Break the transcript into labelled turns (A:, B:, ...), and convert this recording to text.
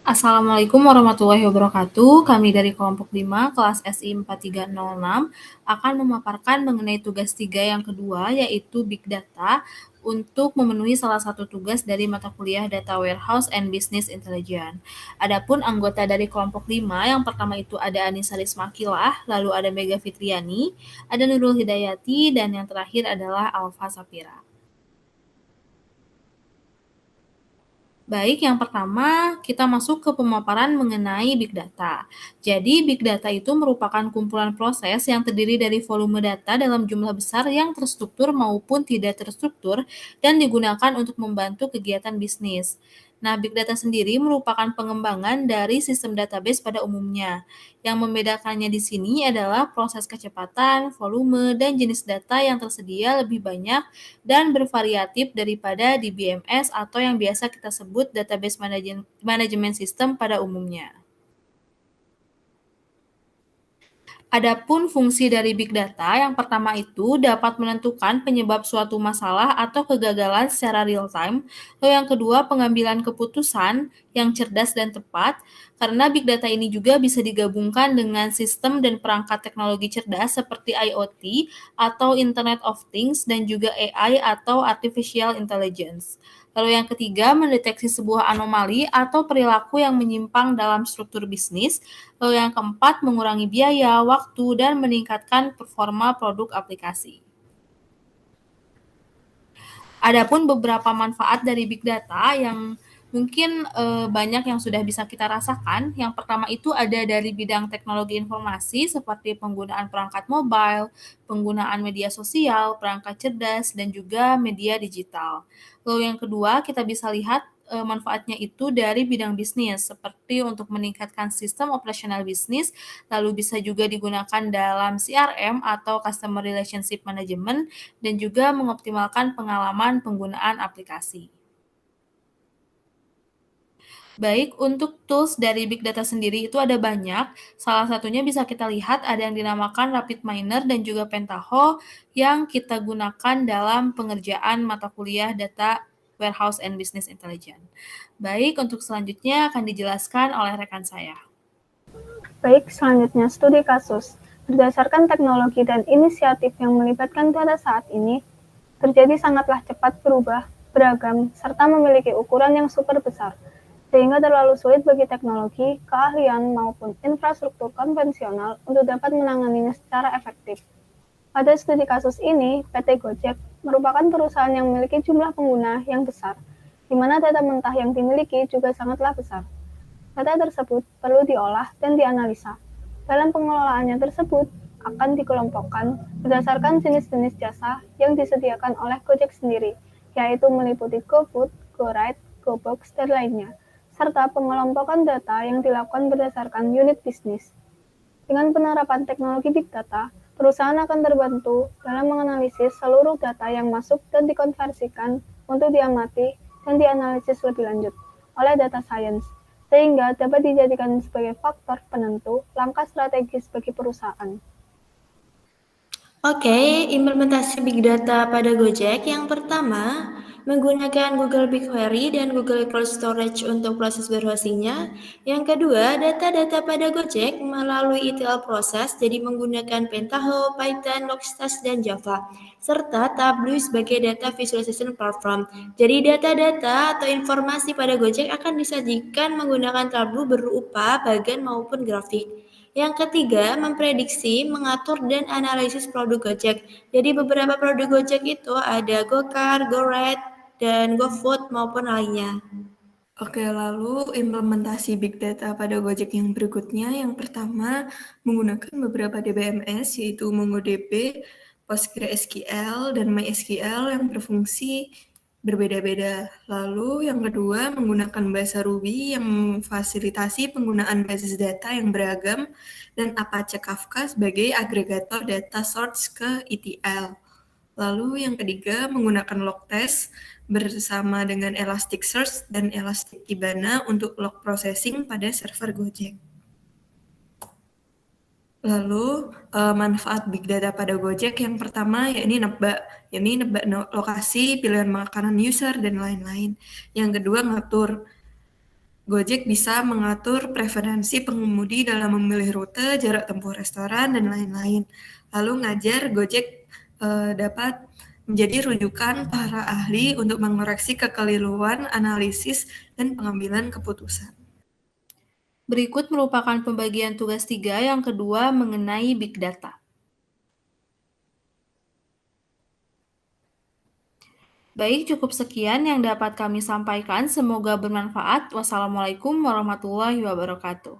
A: Assalamualaikum warahmatullahi wabarakatuh. Kami dari kelompok 5 kelas SI 4306 akan memaparkan mengenai tugas 3 yang kedua, yaitu Big Data untuk memenuhi salah satu tugas dari mata kuliah Data Warehouse and Business Intelligence. Adapun anggota dari kelompok 5, yang pertama itu ada Anissa Rismakilah, lalu ada Mega Fitriani, ada Nurul Hidayati, dan yang terakhir adalah Alfa Sapira. Baik, yang pertama kita masuk ke pemaparan mengenai Big Data. Jadi, Big Data itu merupakan kumpulan proses yang terdiri dari volume data dalam jumlah besar yang terstruktur maupun tidak terstruktur dan digunakan untuk membantu kegiatan bisnis. Nah, Big Data sendiri merupakan pengembangan dari sistem database pada umumnya. Yang membedakannya di sini adalah proses kecepatan, volume, dan jenis data yang tersedia lebih banyak dan bervariatif daripada di BMS atau yang biasa kita sebut database manajemen sistem pada umumnya. Adapun fungsi dari big data, yang pertama itu dapat menentukan penyebab suatu masalah atau kegagalan secara real time. Lalu yang kedua, pengambilan keputusan yang cerdas dan tepat, karena big data ini juga bisa digabungkan dengan sistem dan perangkat teknologi cerdas seperti IoT atau Internet of Things dan juga AI atau Artificial Intelligence. Lalu yang ketiga, mendeteksi sebuah anomali atau perilaku yang menyimpang dalam struktur bisnis. Lalu yang keempat, mengurangi biaya, waktu, dan meningkatkan performa produk aplikasi. Adapun beberapa manfaat dari big data yang mungkin banyak yang sudah bisa kita rasakan. Yang pertama itu ada dari bidang teknologi informasi seperti penggunaan perangkat mobile, penggunaan media sosial, perangkat cerdas, dan juga media digital. Lalu yang kedua, kita bisa lihat manfaatnya itu dari bidang bisnis, seperti untuk meningkatkan sistem operasional bisnis, lalu bisa juga digunakan dalam CRM atau Customer Relationship Management, dan juga mengoptimalkan pengalaman penggunaan aplikasi. Baik, untuk tools dari Big Data sendiri itu ada banyak. Salah satunya bisa kita lihat ada yang dinamakan RapidMiner dan juga Pentaho yang kita gunakan dalam pengerjaan mata kuliah Data Warehouse and Business Intelligence. Baik, untuk selanjutnya akan dijelaskan oleh rekan saya.
B: Baik, selanjutnya studi kasus. Berdasarkan teknologi dan inisiatif yang melibatkan data saat ini, terjadi sangatlah cepat berubah, beragam, serta memiliki ukuran yang super besar, sehingga terlalu sulit bagi teknologi, keahlian, maupun infrastruktur konvensional untuk dapat menanganinya secara efektif. Pada studi kasus ini, PT Gojek merupakan perusahaan yang memiliki jumlah pengguna yang besar, di mana data mentah yang dimiliki juga sangatlah besar. Data tersebut perlu diolah dan dianalisa. Dalam pengelolaannya tersebut akan dikelompokkan berdasarkan jenis-jenis jasa yang disediakan oleh Gojek sendiri, yaitu meliputi GoFood, GoRide, GoBox, dan lainnya, serta pengelompokan data yang dilakukan berdasarkan unit bisnis. Dengan penerapan teknologi Big Data, perusahaan akan terbantu dalam menganalisis seluruh data yang masuk dan dikonversikan untuk diamati dan dianalisis lebih lanjut oleh data science, sehingga dapat dijadikan sebagai faktor penentu langkah strategis bagi perusahaan.
C: Oke, implementasi Big Data pada Gojek yang pertama menggunakan Google BigQuery dan Google Cloud Storage untuk proses warehousing-nya. Yang kedua, data-data pada Gojek melalui ETL proses, jadi menggunakan Pentaho, Python, Logstash, dan Java, serta Tableau sebagai data visualization platform. Jadi data-data atau informasi pada Gojek akan disajikan menggunakan Tableau berupa bagan maupun grafik. Yang ketiga, memprediksi, mengatur, dan analisis produk Gojek. Jadi beberapa produk Gojek itu ada GoCar, GoRide, dan GoFood maupun lainnya.
D: Oke, lalu implementasi Big Data pada Gojek yang berikutnya. Yang pertama, menggunakan beberapa DBMS, yaitu MongoDB, PostgreSQL, dan MySQL yang berfungsi berbeda-beda. Lalu yang kedua, menggunakan bahasa Ruby yang memfasilitasi penggunaan basis data yang beragam, dan Apache Kafka sebagai agregator data source ke ETL. Lalu yang ketiga, menggunakan log test bersama dengan Elasticsearch dan Elastic Kibana untuk log processing pada server Gojek. Lalu manfaat Big Data pada Gojek yang pertama yakni nebak lokasi, pilihan makanan user, dan lain-lain. Yang kedua, ngatur Gojek bisa mengatur preferensi pengemudi dalam memilih rute, jarak tempuh restoran, dan lain-lain. Lalu ngajar Gojek dapat menjadi rujukan para ahli untuk mengoreksi kekeliruan, analisis, dan pengambilan keputusan.
A: Berikut merupakan pembagian tugas 3 yang kedua mengenai Big Data. Baik, cukup sekian yang dapat kami sampaikan. Semoga bermanfaat. Wassalamualaikum warahmatullahi wabarakatuh.